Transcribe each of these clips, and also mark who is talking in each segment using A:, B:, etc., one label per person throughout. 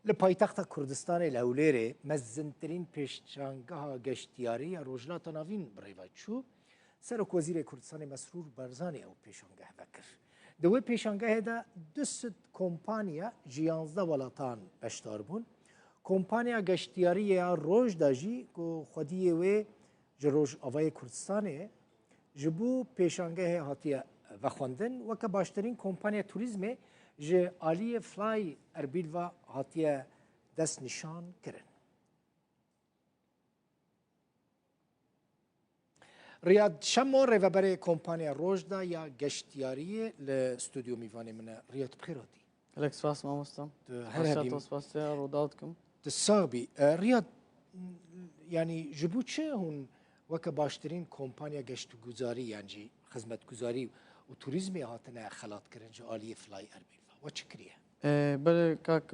A: لپایتخت کردستان لولێرێ مەزنترین پێشانگەها گەشتیاری ڕۆژهەڵاتە ناوین بڕێوەچوو سەرۆک وەزیرێ کوردستانی مەسرور بەرزانی ئەو پێشانگەه دەکرد. دوێ پێشانگەهێدا دوست کۆمپانیا ژیانزدە وڵاتان بەشدار بوون. کۆمپانیا گەشتیاریە ڕۆژدا ژی خودیە وێ ji Rojavayê Kurdistanê ji bo pêşangehê hatiye vexwendin weke başterîn kompanya turizmê ji aliyê Fly Erbilva hatiye destnîşan kirin. Riyad Şemo rêveberê kompanya Rojda ya geştiyariyê li stûdyo mîvanê min e. Riyad bixêr hatî.
B: Gelek spas mamostam.
A: Her
B: spas ya roda dikim.
A: Di sabî Riyad yani ji bo çi hûn weke başterîn kompanya geştguzarî yan jî xizmetguzarî û turizmê hatine xelatkirin ji aliyê Fly Erbilva. We çi kiriye?
B: Belê kak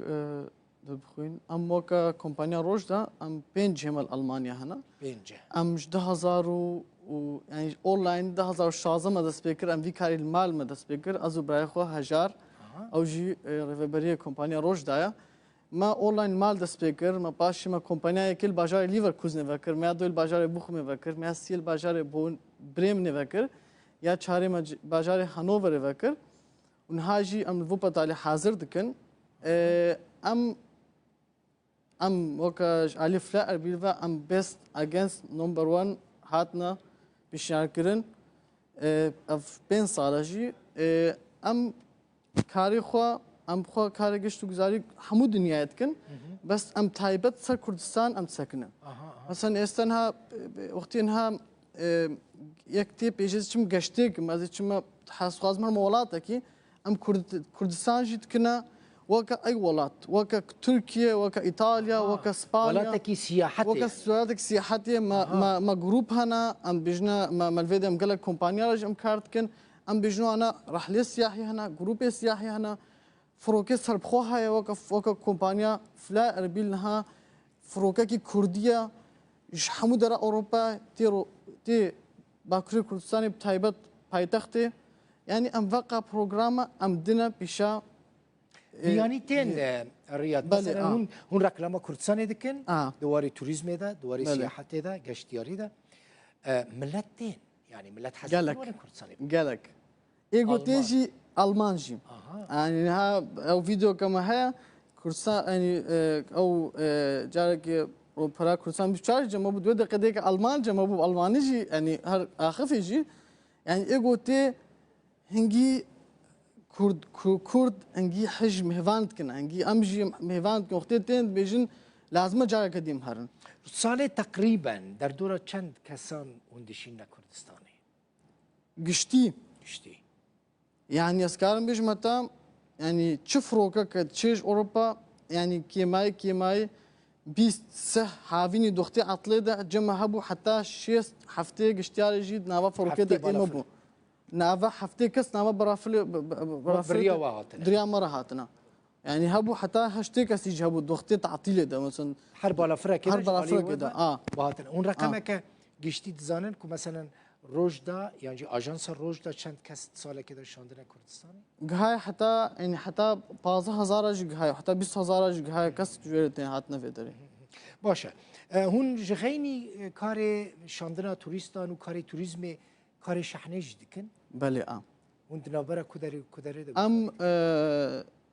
B: dibixwîn em weka kompanya Rojda em 5 hemel Almanya hene.
A: Pênc e.
B: Em ji 2000 yani online 2016 me dest pê kir em vî karî li mal me dest pê kir ez û birayê xwe hejar ew jî rêveberiyê kompanya Rojda ye. Me online mal dest pê kir, me paşî me kompanyayekî li bajarê Leverkusenê vekir, me ya doyê li bajarê Bochumê vekir, me ya sî li bajarê Brêmnê vekir, ya çarê me bajarê Hanoverê vekir. û niha jî em li Wuppertalê hazir dikin. Em weka ji aliyê Fly Erbilva em best against number one hatine pêşniyarkirin. Ev 5 sala jî em karê xwe em xwe karê geştguzarî hemû dinyayê dikin. Bes em taybet ser Kurdistan em disekinin. Mesela êsta niha wextê niha yek tê pêşê çim geştê kim ez ê çima hezxwazim herma welatekî em Kurdistan jî dikine weka ey welat, weka Türkiye, weka İtalya, weka Spanya.
A: Welatekî siyahetê.
B: Weka welatekî siyahetê me grup hene em bêjne me li vê de em gelek kompanyara jî em kar dikin. Em bêjin wana rehlê siyahî hene, grupê siyahî hene. Firokê serbixwe heye weka kompanya Fly Erbil niha firokekî Kurdiya ji hemû dera Ewropa tê Bakurê Kurdistanê bi taybet paytextê. Yani em veka programa em dine pêşa
A: Yani tên Riyad mesela hûn reklama Kurdistanê dikin di warê turizmê de, di warê siyahetê de, geştiyarî de millet tên. Yani millet hezir warê Kurdistanê.
B: Gelek. Ê gotê jî Alman jî. Yani niha ew vîdeoka me heye Kurdistan yani ew carekê para Kurdistan biçar cema bu dwe deqedeke Alman cema bu Almanî jî yani her axifê jî yani ê gotê hingî Kurd hingî hij mêvan dikin hingî em jî mêvan dikin wextê tên dibêjin lazim e careke dîm herin.
A: Salê teqrîben derdora çend kesan hûn dişîne Kurdistanê?
B: Giştî.
A: Giştî.
B: Yani ez karim bêjim heta yani çi firokeke çêj Ewropa yani kêmayî 20 havînî doxtê etlê de cema hebû heta 6 heftê giştiyarê jî di nava firokê de ême bû. Nava heftê kes nava diriya me re hatine. Yani hebû heta 8 kesî jî hebû doxtê tetilê de mesela
A: her balafirekê
B: her balafirekê de
A: hatine. Hûn reqemeke giştî dizanin ku mesela Rojda yani ajansa Rojda çend kes salekê de şandine Kurdistanê?
B: Gihay heta yani heta 15,000 jî gihay heta 20,000 jî gihay kes jêrê tên hatine vê derê.
A: Baş e. Hûn ji xeynî karê şandina turistan û karê turizmê karê şehnê jî dikin?
B: Belê
A: Hûn di navbera Kuderê de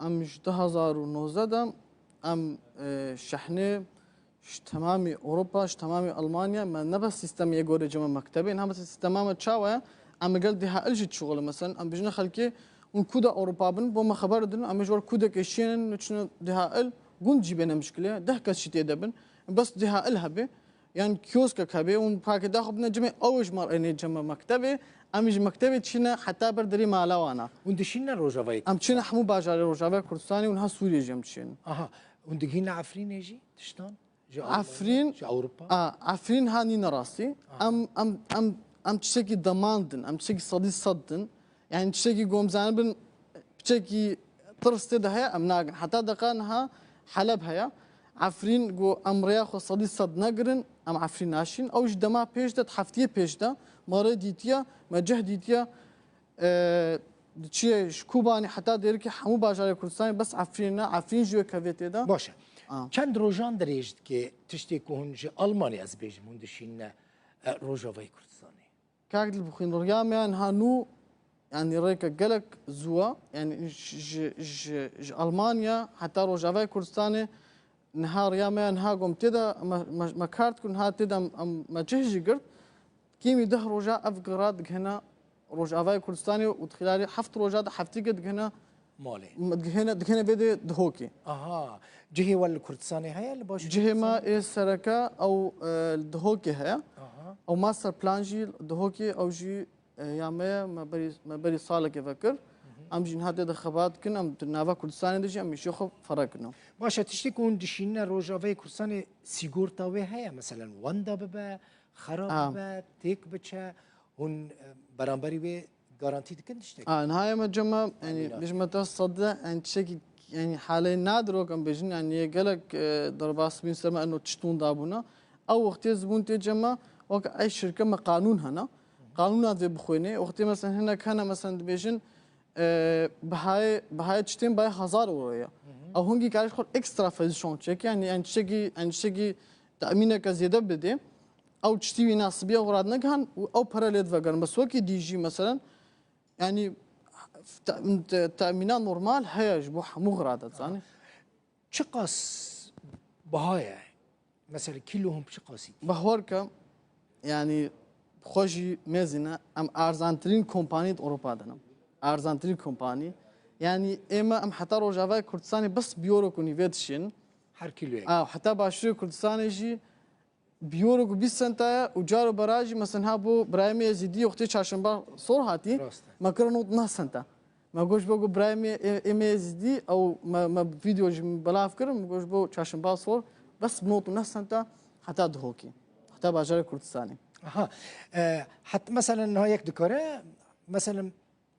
B: em ji 2019 de em şehnê ji temamî Ewropa ji temamî Almanya me ne bes sîstemê gorê cema mektebê hem sîstema me çawa ye em gel DHL jî şoğle mesela em bijne xelkê hûn ku de Ewropa bin bo me xeber didin em ji war kudekê şînin niçine DHL gund jî bêne mişkile 10 kes jî tê de bin bes DHL hebe yani kioskek hebe û pakê daxwe bine cemê ew ji mar ênê cema mektebê em ji mektebê çîne heta ber derî mala wana.
A: Hûn dişîne Rojavayê?
B: Em çîne hemû bajarê Rojavayê Kurdistanê û niha Sûriyê jî em dişînin.
A: Hûn digîne Efrînê jî tiştan?
B: Afrin
A: ji Ewropa?
B: Afrin hanîne rastî. Em tiştekî demandin, em tiştekî sedî sed din. Yani tiştekî gomzanî bin piçekî tirstê de heye em nagin. Heta deqa niha Heleb heye. Afrin got em rêya xwe sedî sed negirin em Afrîn naşîn. Ew ji dema pêş de heftiyê pêş de me rê dîtiye me cih dîtiye چیه کوبانی حتی دیر که همو باجار کردستانی بس عفرین جوی کویته دا
A: باشه چند روزان دريجت که تشتی که هنج آلمانی از بیجم هندشین روجاوی کردستانی
B: كاكل بخين رياميان هانو يعني ريكا قلق زوا يعني ج المانيا حتى روجافاي كردستاني نهار ياميان ها قوم تدا ما كارت كن ها تدا ما جهجي قرد كيمي ده روجا افقرات هنا روجافاي كردستاني وتخلالي حفت روجات حفتي قد هنا
A: مالي
B: هنا بدي دهوكي
A: اها جهي ولا كردستاني هيا اللي باش
B: جهه ما إيه سركا او الدهوكي هيا او ماستر بلان جي دهوكي او جي يامي ما بري صالك يفكر ام جين هذا دخبات كن ام نافا كردستان دجي ام يشوف فرقنا
A: باشه تشتی که هون دشین روجاوی کردستانی سیگورتاوی هيا مثلا وندا ببا خراب ببا تيك بچه هون برانبري بي جارانتي دكن تشتي
B: نهاية ما جمع يعني مش متصدق يعني شيء يعني حاليا نادر وكم بيجين يعني قالك ضرباس بين سما انه تشتون دابونا او وقت زبون تجمع وك اي شركه ما قانون هنا قانون هذا بخوينه وقت مثلا هنا كان مثلا بيجين بهاي تشتين باي 1000 اورو او هنجي كارش خود اكسترا فيزيشن تشيك يعني شيء تامينك زياده بدي او تشتي ناس بيا وراد نكهن او باراليد فاجر بس وكي دي جي مثلا يعني تأمينات نورمال هي جبوح مغرادة زاني
A: شقاس بهايا مثلا كيلوهم بشقاسي
B: بهوركا يعني خوشي مزنة ام ارزانترين كومباني اوروبا دنا ارزانترين كومباني يعني اما ام حتى روجافاي كردستاني بس بيورو كونيفيتشن
A: هر كيلو
B: حتى باشري كردستاني جي بيورو 20 سنتا وجارو براجي مثلا هابو برايمي يزيدي وقتي چارشنبه صور هاتي ما كرنو 12 سنتا ما گوش بگو برايمي ام يزيدي او ما فيديو جم بلاف كرم ما گوش بو چارشنبه صور بس بنوت 12 سنتا حتى دهوكي حتى باجار كردستاني
A: اها حتى مثلا هايك دكاره مثلا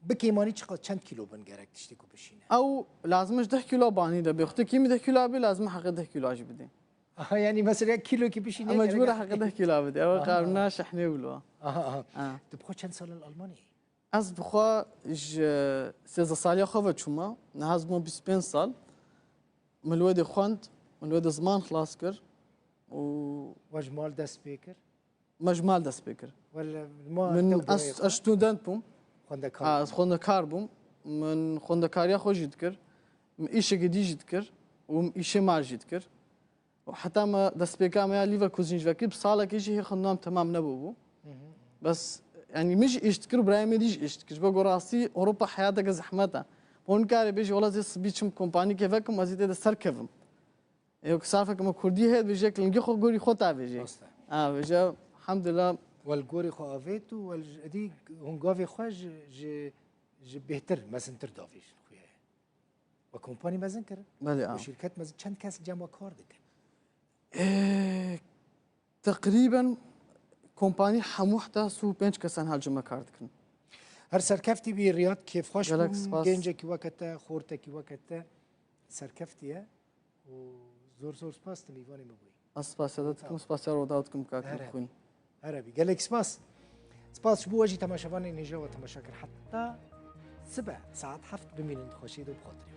A: بكيماني چند كيلو بنگرك تشتكو بشينه
B: او لازمش 10 كيلو باني ده بيختي كيمي 10 كيلو ابي لازم حق 10 كيلو اجي بدي
A: يعني مثلا كيلو كي بشينه
B: مجبور حق 10 كيلو بدي او قارنا شحني ولا
A: تبخو چند سال الالماني
B: از بخوا 13 سال خوفه چوما نهاز مو 25 سال من الواد خوند من الواد زمان خلاص كر و
A: وجمال دست بيكر
B: مجمال دست بيكر
A: ولا
B: من ستودنت بوم
A: خوندكار
B: خوندكار بوم من خوندكاريا خو جدكر ايش جدي جدكر و ايش ما جدكر وحتى ما دست بيكا ما ليفر كوزين جفكر بصاله كيجي هي خنام تمام نبوبو بس يعني مش اشتكر برايم ديش اشتكر بقول راسي اوروبا حياتك زحمتها هون كاري بيجي والله زي بيتشم كومباني كيفكم ازيد ده سركفم يوك صافك ما كردي هاد بيجي كلنجي خو غوري خوتا بيجي بيجي الحمد لله
A: والغوري خو افيتو والدي هونغافي خواج ج بهتر مثلا تردافيش خويا وكومباني مازن كر
B: بلي
A: وشركات مازن چند كاس جمع كار دك
B: تقريبا كومباني حموحتا سو بنش كسان هالجمع كاردكن
A: هر سركفتي بي رياض كيف خوش جنجا كي وقتا خورتا كي وقتا سركفتي وزور سباس تميفاني مبوي
B: اسباس داتكم سباس روداتكم كاكم خوين
A: عربي قال لك سباس شبو واجي تماشافاني نجا وتماشاكر حتى 7 ساعات حفت بمين خوشيدو بخاطري